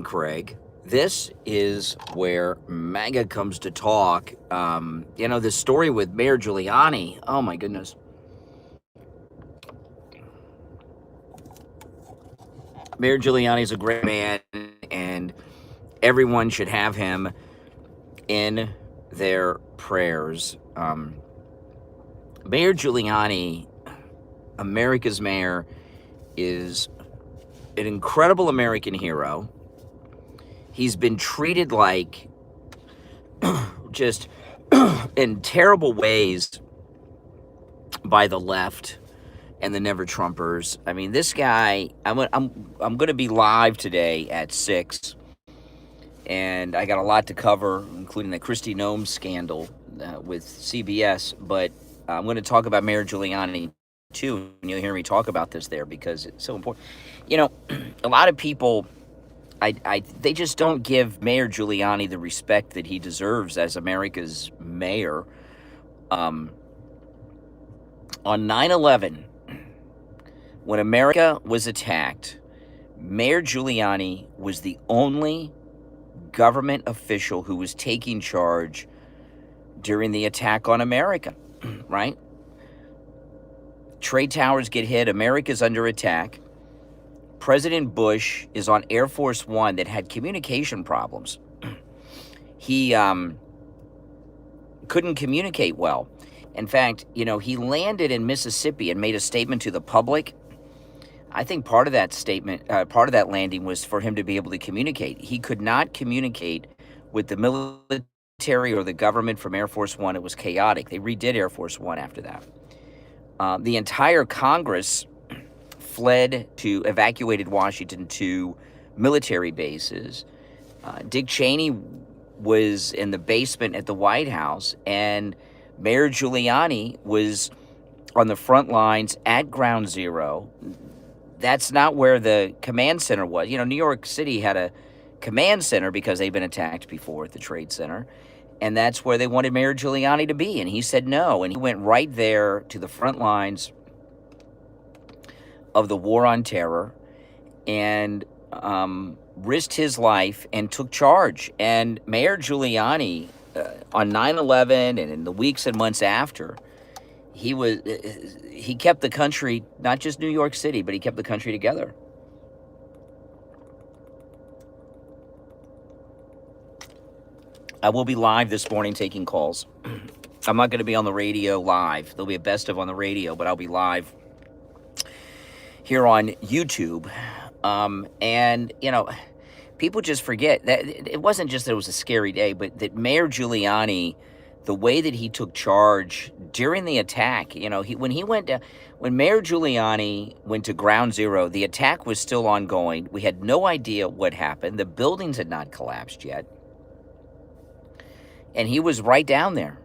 Craig. This is where MAGA comes to talk. This story with Mayor Giuliani. Oh, my goodness. Mayor Giuliani is a great man, and everyone should have him in their prayers. Mayor Giuliani, America's mayor, is an incredible American hero. He's been treated like just in terrible ways by the left and the Never Trumpers. I mean, this guy, I'm going to be live today at 6, and I got a lot to cover, including the Kristi Noem scandal with CBS, but I'm going to talk about Mayor Giuliani too, and you'll hear me talk about this there because it's so important. A lot of people, they just don't give Mayor Giuliani the respect that he deserves as America's mayor. On 9/11, when America was attacked, Mayor Giuliani was the only government official who was taking charge during the attack on America, right? Trade towers get hit, America's under attack. President Bush is on Air Force One that had communication problems. He couldn't communicate well. In fact, he landed in Mississippi and made a statement to the public. I think part of that statement, part of that landing was for him to be able to communicate. He could not communicate with the military or the government from Air Force One. It was chaotic. They redid Air Force One after that. The entire Congress evacuated Washington to military bases. Dick Cheney was in the basement at the White House, and Mayor Giuliani was on the front lines at Ground Zero. That's not where the command center was. New York City had a command center because they've been attacked before at the Trade Center, and that's where they wanted Mayor Giuliani to be, and he said no, and he went right there to the front lines of the war on terror and risked his life and took charge. And Mayor Giuliani, on 9/11 and in the weeks and months after, he kept the country, not just New York City, but he kept the country together. I will be live this morning taking calls. I'm not going to be on the radio live. There'll be a best of on the radio, but I'll be live here on YouTube. People just forget that it wasn't just that it was a scary day, but that Mayor Giuliani, the way that he took charge during the attack, when Mayor Giuliani went to Ground Zero, the attack was still ongoing. We had no idea what happened. The buildings had not collapsed yet. And he was right down there.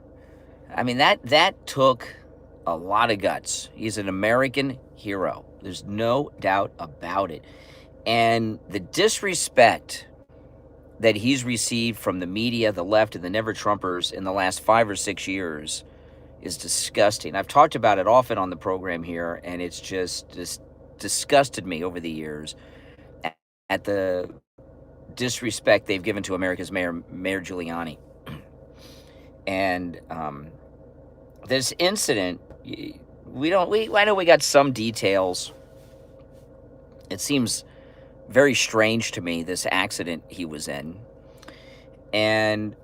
I mean, that took a lot of guts. He's an American hero. There's no doubt about it. And the disrespect that he's received from the media, the left, and the Never Trumpers in the last 5 or 6 years is disgusting. I've talked about it often on the program here, and it's just disgusted me over the years at the disrespect they've given to America's mayor, Mayor Giuliani. And this incident, I know we got some details. It seems very strange to me, this accident he was in. And,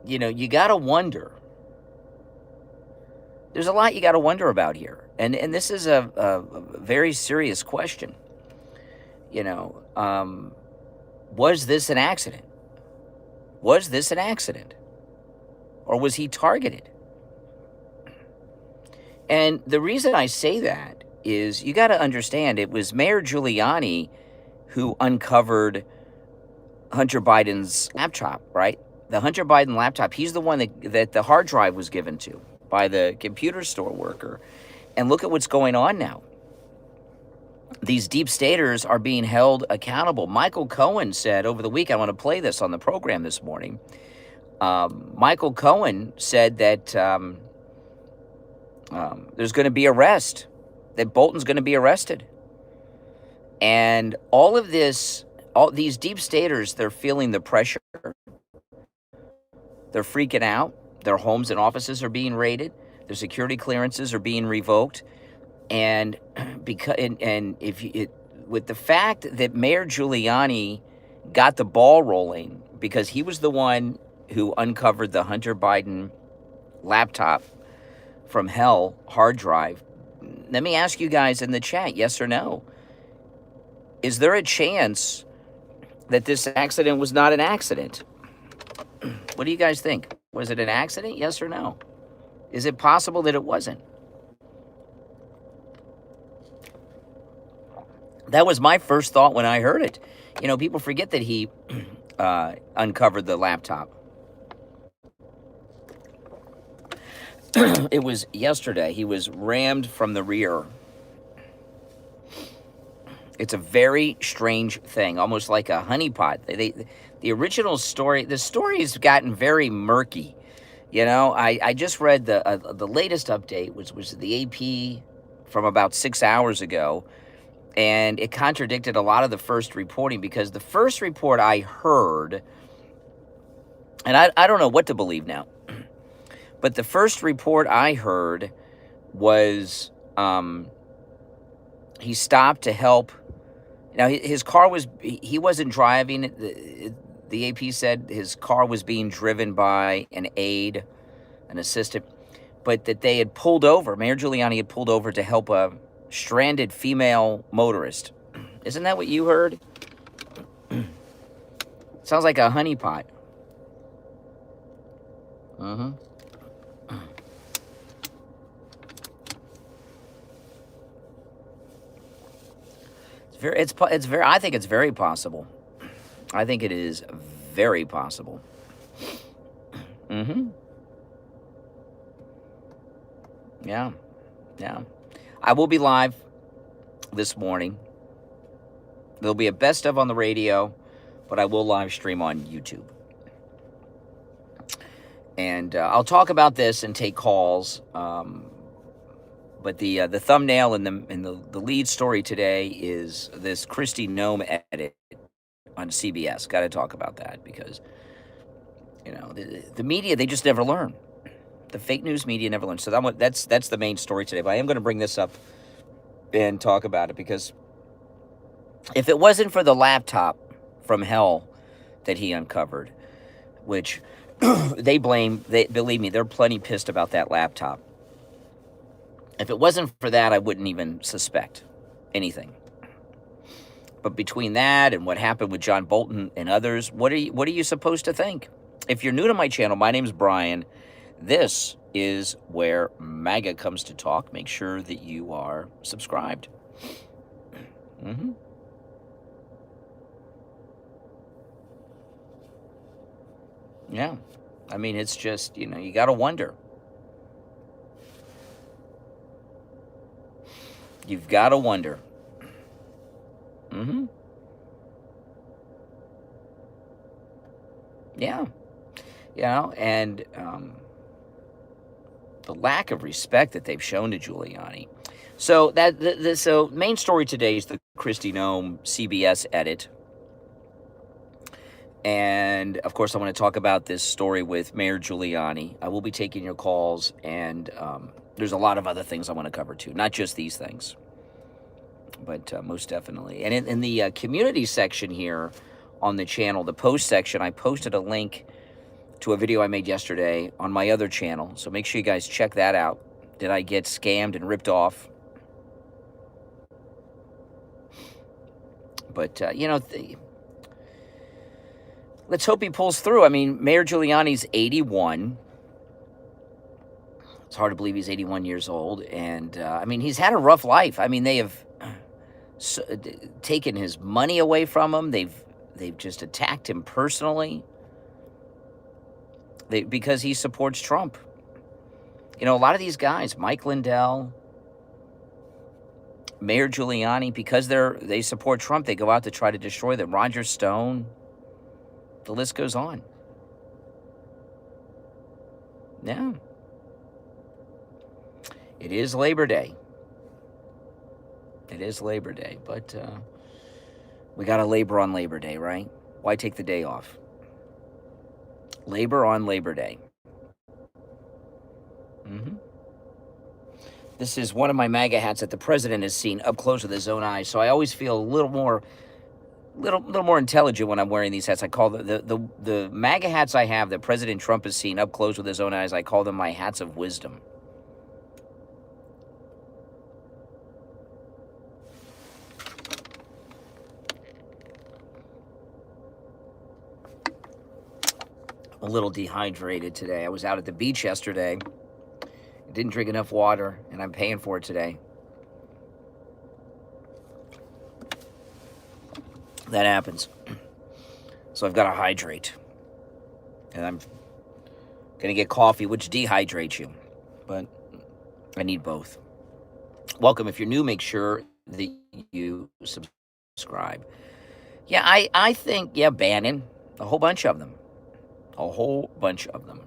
you got to wonder. There's a lot you got to wonder about here. And this is a very serious question. Was this an accident? Was this an accident? Or was he targeted? And the reason I say that is you got to understand it was Mayor Giuliani who uncovered Hunter Biden's laptop, right? The Hunter Biden laptop, he's the one that the hard drive was given to by the computer store worker. And look at what's going on now. These deep staters are being held accountable. Michael Cohen said over the week, I want to play this on the program this morning. Michael Cohen said that there's going to be arrest, that Bolton's going to be arrested. And all of this all these deep staters, they're feeling the pressure. They're freaking out. Their homes and offices are being raided. Their security clearances are being revoked. And because and if you, with the fact that Mayor Giuliani got the ball rolling because he was the one who uncovered the Hunter Biden laptop from hell hard drive. Let me ask you guys in the chat, yes or no? Is there a chance that this accident was not an accident? What do you guys think? Was it an accident, yes or no? Is it possible that it wasn't? That was my first thought when I heard it. You know, people forget that he uncovered the laptop. It was yesterday. He was rammed from the rear. It's a very strange thing, almost like a honeypot. The original story, the story's gotten very murky. You know, I just read the latest update, which was the AP from about 6 hours ago, and it contradicted a lot of the first reporting, because the first report I heard, and I don't know what to believe now, but the first report I heard was he stopped to help. Now, his car was, he wasn't driving. The AP said his car was being driven by an aide, an assistant, but that they had pulled over. Mayor Giuliani had pulled over to help a stranded female motorist. Isn't that what you heard? Sounds like a honeypot. Mm-hmm. I think it's very possible. I think it is very possible. Mm-hmm. Yeah. I will be live this morning. There'll be a best of on the radio, but I will live stream on YouTube. And I'll talk about this and take calls. But the thumbnail and the lead story today is this Kristi Noem edit on CBS. Got to talk about that because, you know, the media, they just never learn. The fake news media never learns. So that's the main story today. But I am going to bring this up and talk about it, because if it wasn't for the laptop from hell that he uncovered, which believe me, they're plenty pissed about that laptop. If it wasn't for that, I wouldn't even suspect anything. But between that and what happened with John Bolton and others, what are you supposed to think? If you're new to my channel, my name's Brian. This is where MAGA comes to talk. Make sure that you are subscribed. Mm-hmm. Yeah. I mean, it's just, you know, you got to wonder. You've got to wonder. Mm-hmm. Yeah. You know, and the lack of respect that they've shown to Giuliani. So so main story today is the Kristi Noem CBS edit. And of course, I want to talk about this story with Mayor Giuliani. I will be taking your calls, and there's a lot of other things I want to cover too, not just these things, but most definitely. And in the community section here on the channel, the post section, I posted a link to a video I made yesterday on my other channel. So make sure you guys check that out. Did I get scammed and ripped off? But, you know, let's hope he pulls through. I mean, Mayor Giuliani's 81. It's hard to believe he's 81 years old. And, I mean, he's had a rough life. I mean, they have taken his money away from him. They've just attacked him personally. Because he supports Trump. You know, a lot of these guys, Mike Lindell, Mayor Giuliani, because they support Trump, they go out to try to destroy them. Roger Stone, the list goes on. Yeah. It is Labor Day. It is Labor Day, but We got to labor on Labor Day, right? Why take the day off? Labor on Labor Day. This is one of my MAGA hats that the president has seen up close with his own eyes, so I always feel a little more intelligent when I'm wearing these hats. I call the MAGA hats I have that President Trump has seen up close with his own eyes, I call them my hats of wisdom. I'm a little dehydrated today. I was out at the beach yesterday. Didn't drink enough water, and I'm paying for it today. That happens. So I've got to hydrate. And I'm going to get coffee, which dehydrates you. But I need both. Welcome. If you're new, make sure that you subscribe. Yeah, I think, Bannon, a whole bunch of them. A whole bunch of them.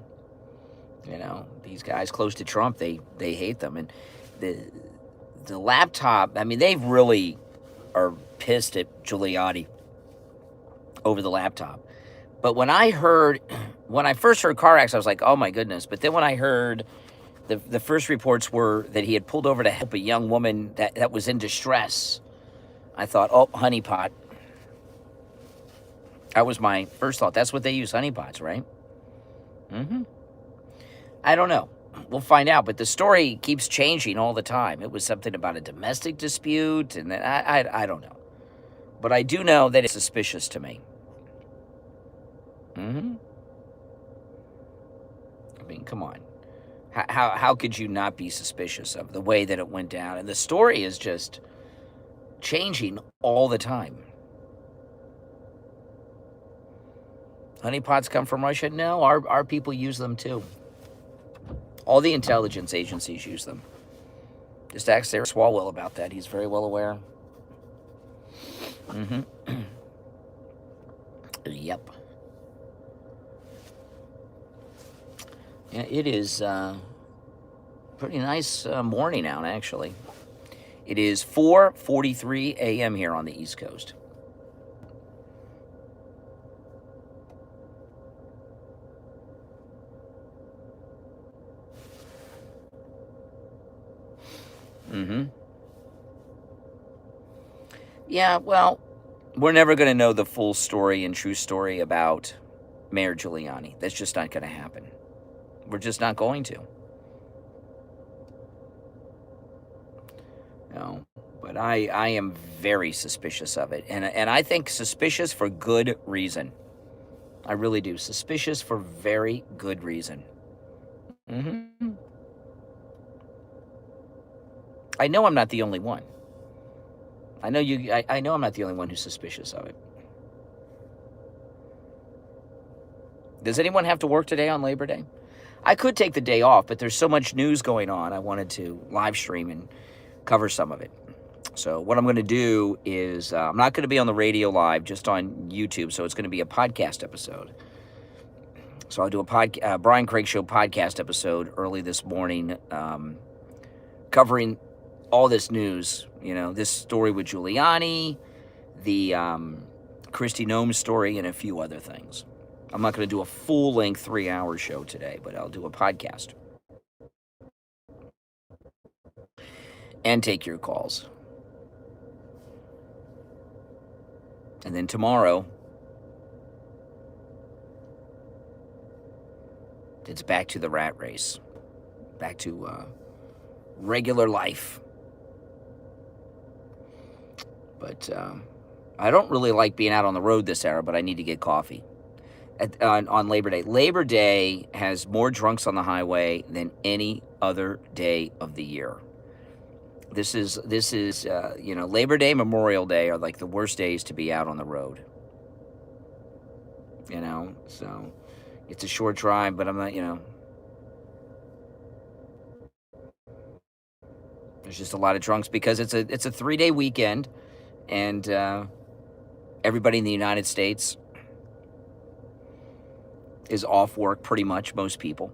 You know, these guys close to Trump, they hate them. And the laptop, I mean, they really are pissed at Giuliani over the laptop. But when I first heard car accidents, I was like, oh my goodness. But then when I heard the first reports were that he had pulled over to help a young woman that was in distress, I thought, oh, honeypot. That was my first thought. That's what they use, honeypots, right? I don't know. We'll find out. But the story keeps changing all the time. It was something about a domestic dispute, and then I don't know. But I do know that it's suspicious to me. I mean, come on. How could you not be suspicious of the way that it went down? And the story is just changing all the time. Honeypots come from Russia? No, our people use them too. All the intelligence agencies use them. Just ask Sarah Swalwell about that. He's very well aware. Yep. Yeah, it is pretty nice morning out, actually. It is 4:43 a.m. here on the East Coast. Yeah, well, we're never going to know the full story and true story about Mayor Giuliani. That's just not going to happen. We're just not going to. No, but I am very suspicious of it. And I think suspicious for good reason. I really do. Suspicious for very good reason. I know I'm not the only one. I know I'm not the only one who's suspicious of it. Does anyone have to work today on Labor Day? I could take the day off, but there's so much news going on. I wanted to live stream and cover some of it. So what I'm going to do is I'm not going to be on the radio live, just on YouTube. So it's going to be a podcast episode. So I'll do a Brian Craig Show podcast episode early this morning, covering all this news, this story with Giuliani, the Kristi Noem story, and a few other things. I'm not going to do a full-length 3-hour show today, but I'll do a podcast. And take your calls. And then tomorrow, it's back to the rat race. Back to regular life. But I don't really like being out on the road this hour, but I need to get coffee. On Labor Day. Labor Day has more drunks on the highway than any other day of the year. This is Labor Day, Memorial Day are like the worst days to be out on the road. So it's a short drive, but I'm not, there's just a lot of drunks because it's a 3-day weekend, and everybody in the United States is off work pretty much, most people.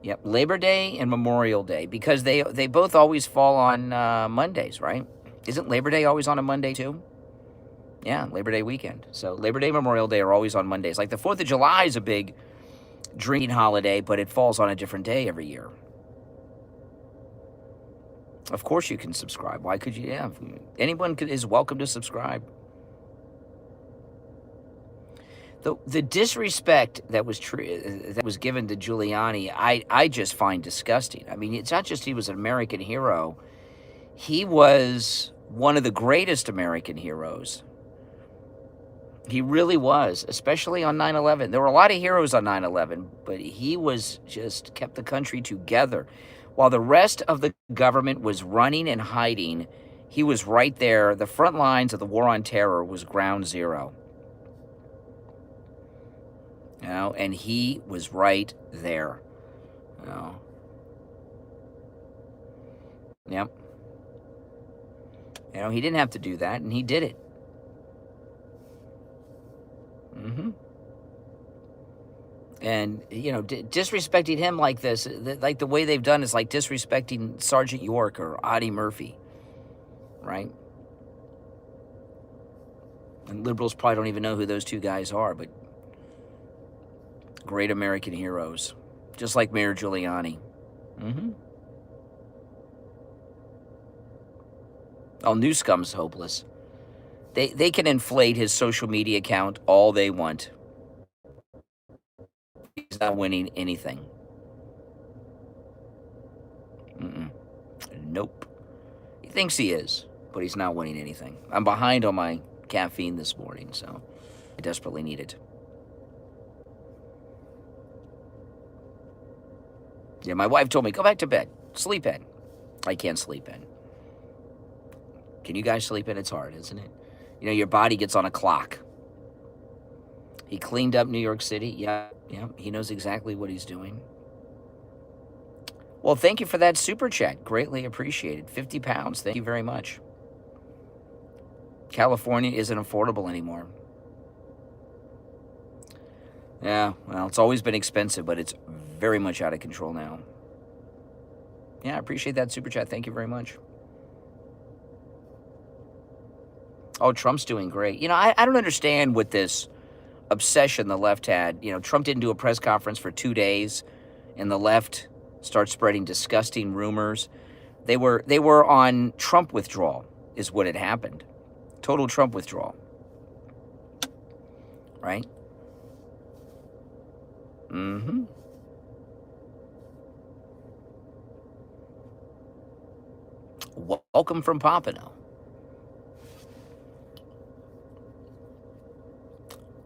Yep, Labor Day and Memorial Day, because they both always fall on Mondays, right? Isn't Labor Day always on a Monday too? Yeah, Labor Day weekend. So Labor Day, Memorial Day are always on Mondays. Like the 4th of July is a big drinking holiday, but it falls on a different day every year. Of course you can subscribe. Why could you? Yeah, anyone is welcome to subscribe. The disrespect that was given to Giuliani, I just find disgusting. I mean, it's not just he was an American hero. He was one of the greatest American heroes. He really was, especially on 9/11. There were a lot of heroes on 9/11, but he was just kept the country together. While the rest of the government was running and hiding, he was right there. The front lines of the war on terror was ground zero. You know, and he was right there. You know. Yep. You know, he didn't have to do that, and he did it. And, you know, disrespecting him like this, like the way they've done is like disrespecting Sergeant York or Audie Murphy, right? And liberals probably don't even know who those two guys are, but great American heroes, just like Mayor Giuliani. Oh, Newscom's hopeless. They can inflate his social media account all they want. He's not winning anything. Nope. He thinks he is, but he's not winning anything. I'm behind on my caffeine this morning, so I desperately need it. Yeah, my wife told me, go back to bed. Sleep in. I can't sleep in. Can you guys sleep in? It's hard, isn't it? You know, your body gets on a clock. He cleaned up New York City. Yeah, he knows exactly what he's doing. Well, thank you for that super chat. Greatly appreciated. 50 pounds. Thank you very much. California isn't affordable anymore. Yeah, well, it's always been expensive, but it's very much out of control now. Yeah, I appreciate that super chat. Thank you very much. Oh, Trump's doing great. You know, I don't understand what this obsession the left had. You know, Trump didn't do a press conference for 2 days, and the left starts spreading disgusting rumors. They were on Trump withdrawal is what had happened. Total Trump withdrawal. Right? Welcome from Pompano.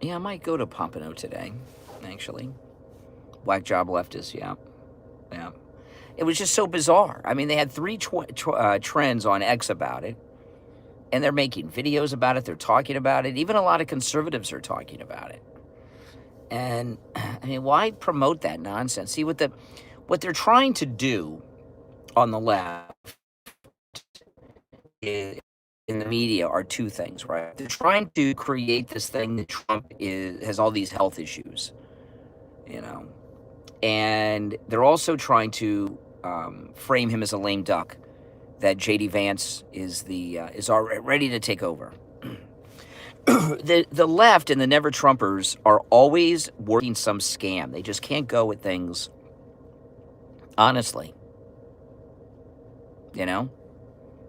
Yeah, I might go to Pompano today, actually. Whack job leftist, yeah. It was just so bizarre. I mean, they had 3 trends on X about it, and they're making videos about it. They're talking about it. Even a lot of conservatives are talking about it. And, I mean, why promote that nonsense? See, what they're trying to do on the left in the media are 2 things, right? They're trying to create this thing that Trump has all these health issues, you know, and they're also trying to frame him as a lame duck, that J.D. Vance is already ready to take over. The left and the Never Trumpers are always working some scam. They just can't go with things honestly, you know?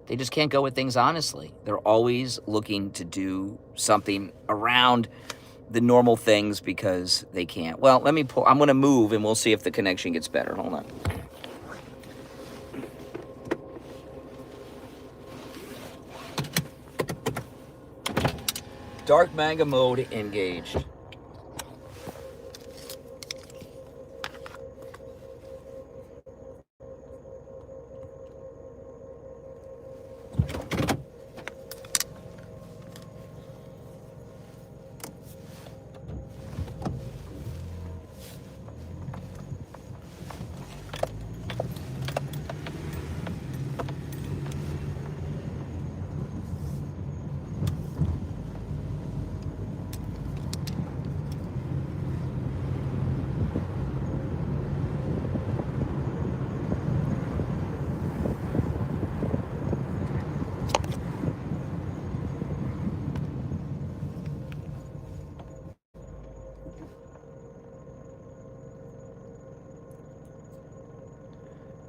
They just can't go with things honestly. They're always looking to do something around the normal things because they can't. Well, let me pull. I'm going to move and we'll see if the connection gets better. Hold on. Dark manga mode engaged.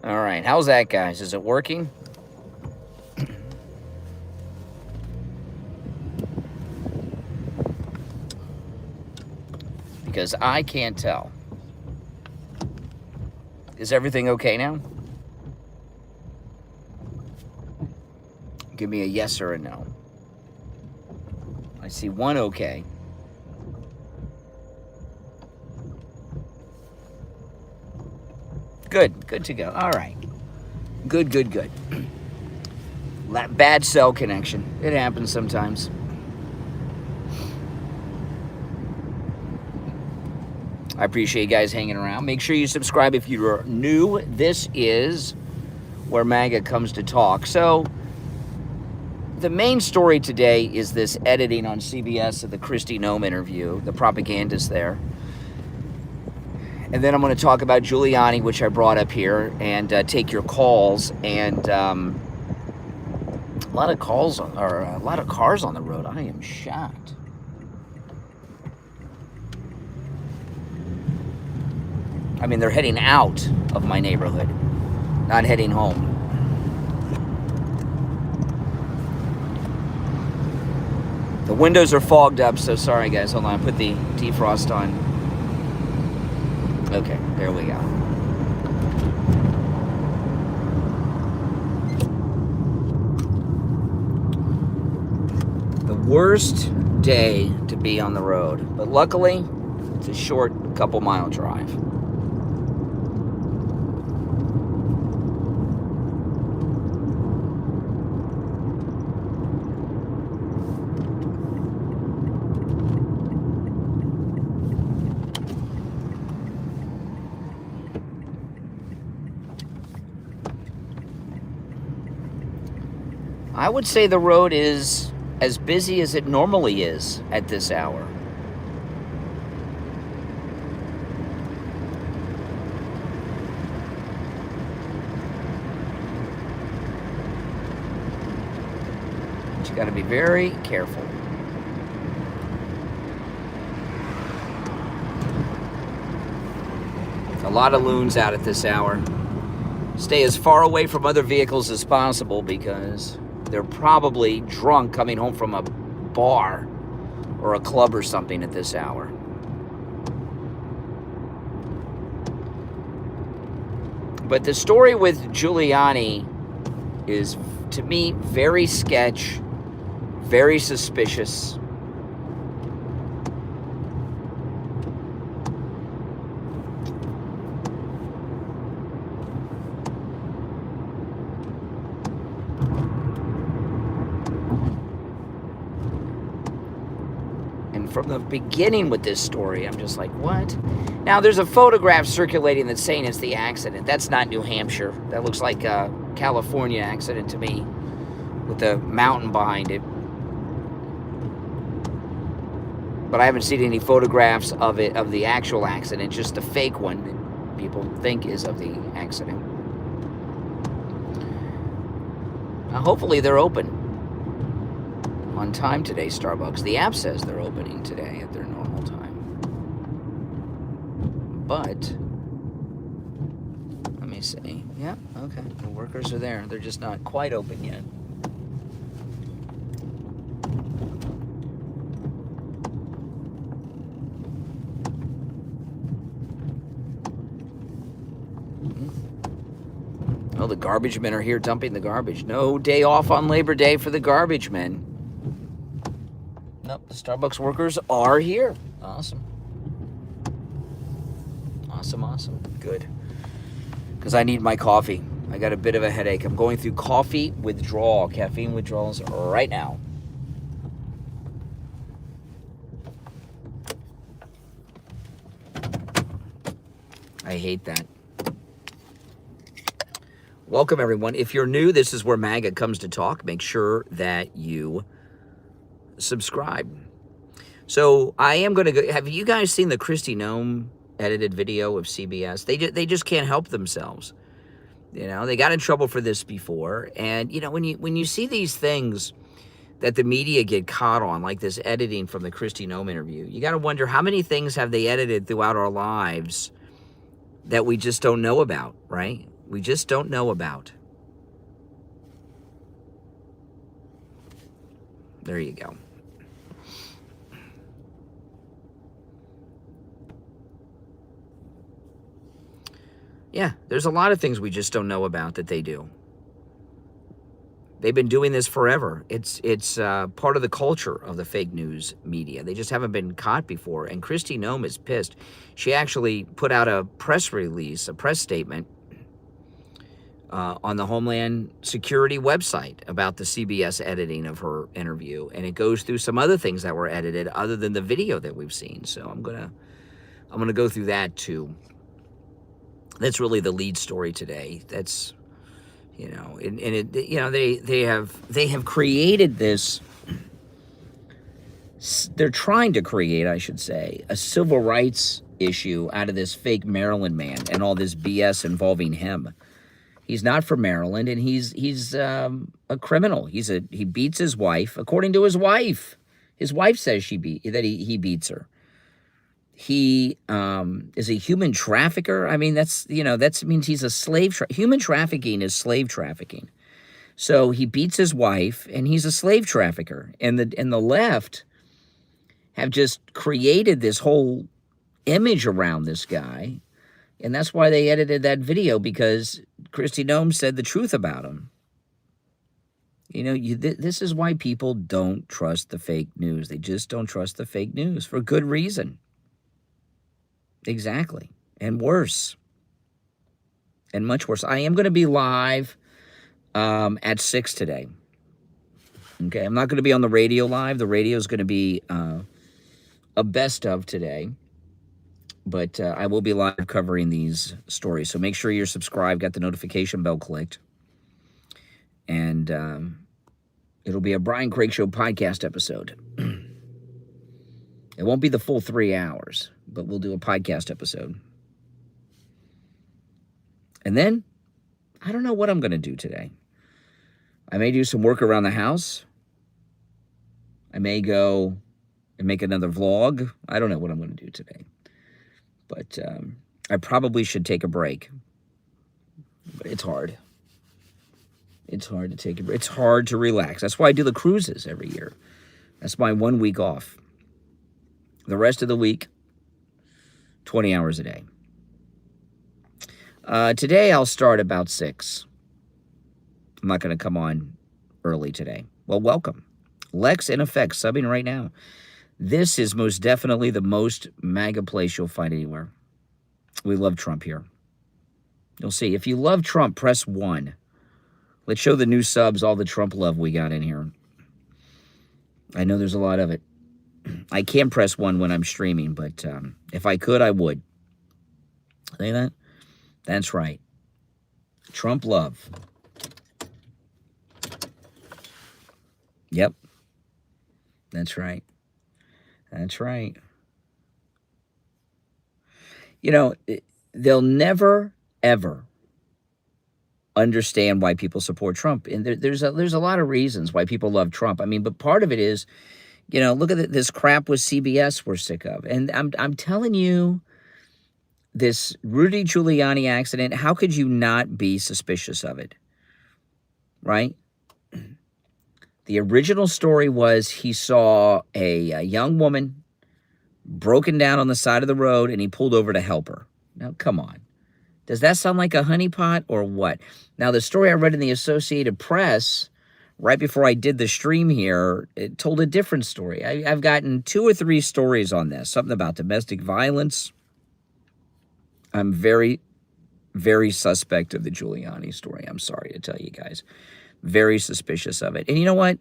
All right, how's that, guys? Is it working? Because I can't tell. Is everything okay now? Give me a yes or a no. I see one okay. Good to go. All right. Good. Bad cell connection. It happens sometimes. I appreciate you guys hanging around. Make sure you subscribe if you're new. This is where MAGA comes to talk. So, the main story today is this editing on CBS of the Kristi Noem interview, the propagandist there. And then I'm going to talk about Giuliani, which I brought up here, and take your calls. And a lot of cars on the road. I am shocked. I mean, they're heading out of my neighborhood, not heading home. The windows are fogged up, so sorry, guys. Hold on, put the defrost on. Okay, there we go. The worst day to be on the road, but luckily, it's a short couple-mile drive. I would say the road is as busy as it normally is at this hour. But you got to be very careful. A lot of loons out at this hour. Stay as far away from other vehicles as possible because they're probably drunk coming home from a bar or a club or something at this hour. But the story with Giuliani is, to me, very sketch, very suspicious. From the beginning with this story, I'm just like, what? Now, there's a photograph circulating that's saying it's the accident. That's not New Hampshire. That looks like a California accident to me, with the mountain behind it. But I haven't seen any photographs of it, of the actual accident, just the fake one that people think is of the accident. Now, hopefully they're open on time today, Starbucks. The app says they're opening today at their normal time. But, let me see. Yeah, okay. The workers are there. They're just not quite open yet. Oh, the garbage men are here dumping the garbage. No day off on Labor Day for the garbage men. Nope, the Starbucks workers are here. Awesome. Awesome. Good. Because I need my coffee. I got a bit of a headache. I'm going through caffeine withdrawals right now. I hate that. Welcome, everyone. If you're new, this is where MAGA comes to talk. Make sure that you subscribe. So I am going to go. Have you guys seen the Kristi Noem edited video of CBS? They just can't help themselves. You know, they got in trouble for this before. And, you know, when you see these things that the media get caught on, like this editing from the Kristi Noem interview, you got to wonder how many things have they edited throughout our lives that we just don't know about, right? we just don't know about. There you go. Yeah, there's a lot of things we just don't know about that they do. They've been doing this forever. It's part of the culture of the fake news media. They just haven't been caught before. And Kristi Noem is pissed. She actually put out a press release, a press statement on the Homeland Security website about the CBS editing of her interview. And it goes through some other things that were edited other than the video that we've seen. So I'm gonna go through that too. That's really the lead story today. That's, you know, and it, you know, they have created this. They're trying to create, I should say, a civil rights issue out of this fake Maryland man and all this BS involving him. He's not from Maryland, and he's a criminal. He beats his wife, according to his wife. His wife says he beats her. He is a human trafficker. I mean, that means he's a slave. Human trafficking is slave trafficking. So he beats his wife, and he's a slave trafficker. And the left have just created this whole image around this guy, and that's why they edited that video, because Kristi Noem said the truth about him. You know, this is why people don't trust the fake news. They just don't trust the fake news for good reason. Exactly. And worse. And much worse. I am going to be live at 6 today. Okay, I'm not going to be on the radio live. The radio is going to be a best of today. But I will be live covering these stories. So make sure you're subscribed, got the notification bell clicked. And it'll be a Brian Craig Show podcast episode. It won't be the full 3 hours, but we'll do a podcast episode. And then, I don't know what I'm going to do today. I may do some work around the house. I may go and make another vlog. I don't know what I'm going to do today. But I probably should take a break. But it's hard. It's hard to take a break. It's hard to relax. That's why I do the cruises every year. That's my 1 week off. The rest of the week, 20 hours a day. Today, I'll start about 6. I'm not going to come on early today. Well, welcome. Lex in effect, subbing right now. This is most definitely the most MAGA place you'll find anywhere. We love Trump here. You'll see. If you love Trump, press 1. Let's show the new subs all the Trump love we got in here. I know there's a lot of it. I can't press 1 when I'm streaming, but if I could, I would. See that? That's right. Trump love. Yep. That's right. That's right. You know, they'll never, ever understand why people support Trump. And there's a lot of reasons why people love Trump. I mean, but part of it is, you know, look at this crap with CBS we're sick of. And I'm telling you, this Rudy Giuliani accident, how could you not be suspicious of it? Right? The original story was he saw a young woman broken down on the side of the road, and he pulled over to help her. Now, come on. Does that sound like a honeypot or what? Now, the story I read in the Associated Press right before I did the stream here, it told a different story. I've gotten 2 or 3 stories on this. Something about domestic violence. I'm very, very suspect of the Giuliani story. I'm sorry to tell you guys. Very suspicious of it. And you know what?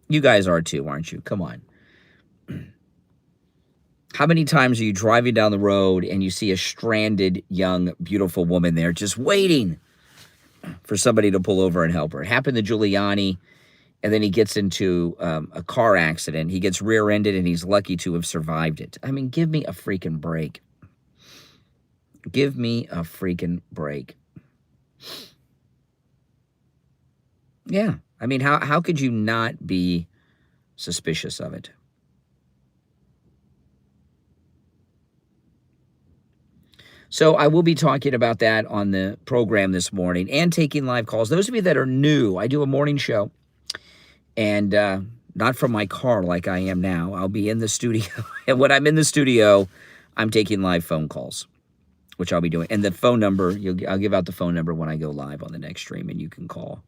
You guys are too, aren't you? Come on. How many times are you driving down the road and you see a stranded, young, beautiful woman there just waiting for somebody to pull over and help her? It happened to Giuliani, and then he gets into a car accident. He gets rear-ended, and he's lucky to have survived it. I mean, give me a freaking break. Give me a freaking break. Yeah. I mean, how could you not be suspicious of it? So I will be talking about that on the program this morning and taking live calls. Those of you that are new, I do a morning show, and not from my car like I am now. I'll be in the studio, and when I'm in the studio, I'm taking live phone calls, which I'll be doing. And the phone number, I'll give out the phone number when I go live on the next stream, and you can call.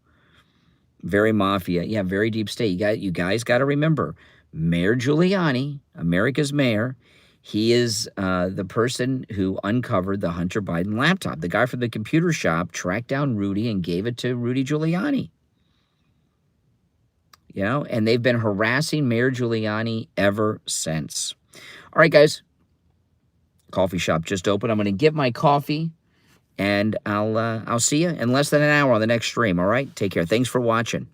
Very mafia. Yeah, very deep state. You guys got to remember, Mayor Giuliani, America's mayor, he is the person who uncovered the Hunter Biden laptop. The guy from the computer shop tracked down Rudy and gave it to Rudy Giuliani. You know, and they've been harassing Mayor Giuliani ever since. All right, guys. Coffee shop just opened. I'm going to get my coffee, and I'll see you in less than an hour on the next stream. All right? Take care. Thanks for watching.